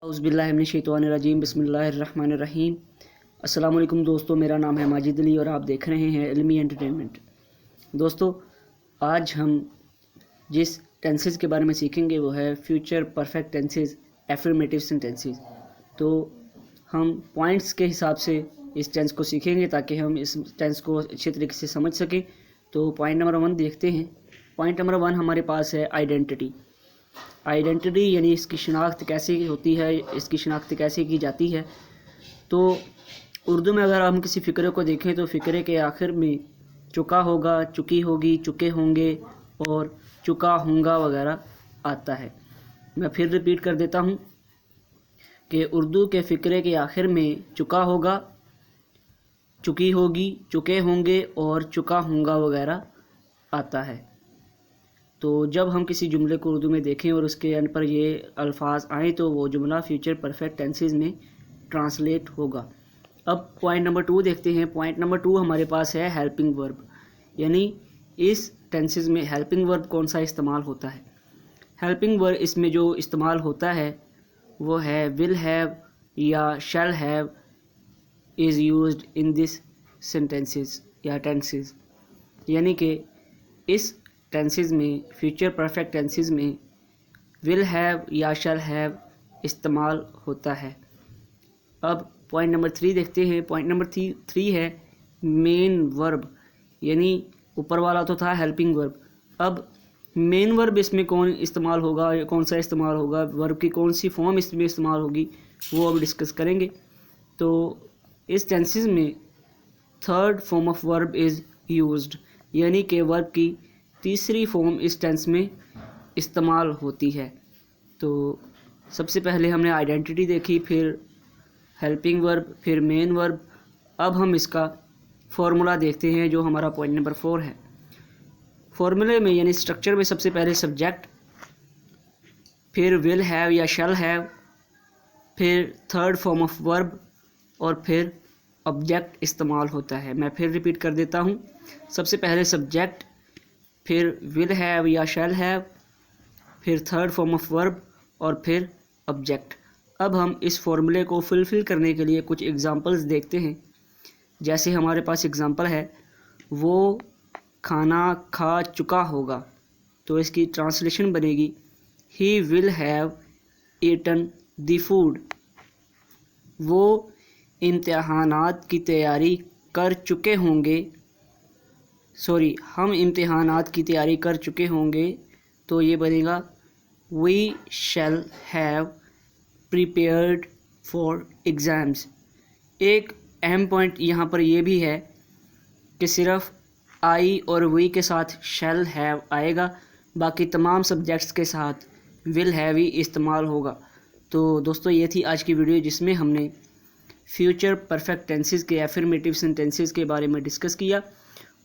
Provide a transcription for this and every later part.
औज़ुबिल्लाहिमिनश्शैतानिर्रजीम बिस्मिल्लाहिर्रहमानिर्रहीम। अस्सलाम वालेकुम दोस्तों, मेरा नाम है माजिद अली और आप देख रहे हैं इल्मी एंटरटेनमेंट। दोस्तों, आज हम जिस टेंसेस के बारे में सीखेंगे वो है future perfect tenses, affirmative sentences. तो हम पॉइंट्स के हिसाब से इस टेंस को सीखेंगे ताकि हम इस टेंस को अच्छे तरीके से समझ सकें। तो पॉइंट नंबर 1 देखते हैं। पॉइंट नंबर 1 हमारे पास है आइडेंटिटी। आइडेंटिटी यानी इसकी शिनाख्त कैसे होती है, इसकी शिनाख्त कैसे की जाती है। तो उर्दू में अगर हम किसी फ़िक्रे को देखें तो फ़िक्रे के आखिर में चुका होगा, चुकी होगी, चुके होंगे और चुका होगा वगैरह आता है। मैं फिर रिपीट कर देता हूँ कि उर्दू के फ़िक्रे के आखिर में चुका होगा, चुकी होगी, चुके होंगे और चुका होगा वगैरह आता है। तो जब हम किसी जुमले को उर्दू में देखें और उसके एंड पर ये अल्फाज आएँ तो वो जुमला फ्यूचर परफेक्ट टेंसेस में ट्रांसलेट होगा। अब पॉइंट नंबर 2 देखते हैं। पॉइंट नंबर 2 हमारे पास है हेल्पिंग वर्ब, यानी इस टेंसेस में हेल्पिंग वर्ब कौन सा इस्तेमाल होता है। हेल्पिंग वर्ब इसमें जो इस्तेमाल होता है वो है विल हैव या shall have is used in this sentences या टेंसेस, यानी कि इस टेंसेस में, फ्यूचर परफेक्ट टेंसेस में विल हैव या शैल हैव इस्तेमाल होता है। अब पॉइंट नंबर 3 देखते हैं। पॉइंट नंबर 3 है मेन वर्ब, यानी ऊपर वाला तो था हेल्पिंग वर्ब। अब मेन वर्ब इसमें कौन इस्तेमाल होगा, कौन सा इस्तेमाल होगा, वर्ब की कौन सी फॉर्म इसमें इस्तेमाल होगी वो अब डिस्कस करेंगे। तो इस टेंसेस में third form of verb is used, यानी कि वर्ब की तीसरी फॉर्म इस टेंस में इस्तेमाल होती है। तो सबसे पहले हमने आइडेंटिटी देखी, फिर हेल्पिंग वर्ब, फिर मेन वर्ब। अब हम इसका फॉर्मूला देखते हैं जो हमारा पॉइंट नंबर 4 है। फॉर्मूले में यानी स्ट्रक्चर में सबसे पहले सब्जेक्ट, फिर विल हैव या शैल हैव, फिर थर्ड फॉर्म ऑफ वर्ब और फिर ऑब्जेक्ट इस्तेमाल होता है। मैं फिर रिपीट कर देता हूँ। सबसे पहले सब्जेक्ट, फिर विल हैव या शैल हैव, फिर थर्ड फॉर्म ऑफ वर्ब और फिर ऑब्जेक्ट। अब हम इस फॉर्मूले को फुलफ़िल करने के लिए कुछ एग्जांपल्स देखते हैं। जैसे हमारे पास एग्जांपल है वो खाना खा चुका होगा, तो इसकी ट्रांसलेशन बनेगी he will have eaten the food. वो इम्तिहानात की तैयारी कर चुके होंगे, हम इम्तिहानात की तैयारी कर चुके होंगे, तो ये बनेगा we shall have prepared for exams. एक अहम पॉइंट यहाँ पर यह भी है कि सिर्फ आई और वी के साथ शैल हैव आएगा, बाकी तमाम सब्जेक्ट्स के साथ विल हैव ही इस्तेमाल होगा। तो दोस्तों, ये थी आज की वीडियो जिसमें हमने फ्यूचर परफेक्ट टेंसेस के एफर्मेटिव सेंटेंसेस के बारे में डिस्कस किया।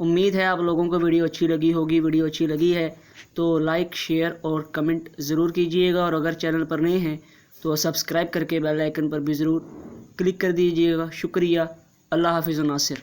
उम्मीद है आप लोगों को वीडियो अच्छी लगी होगी। वीडियो अच्छी लगी है तो लाइक, शेयर और कमेंट ज़रूर कीजिएगा, और अगर चैनल पर नए हैं तो सब्सक्राइब करके बेल आइकन पर भी ज़रूर क्लिक कर दीजिएगा। शुक्रिया। अल्लाह हाफिज़ नासिर।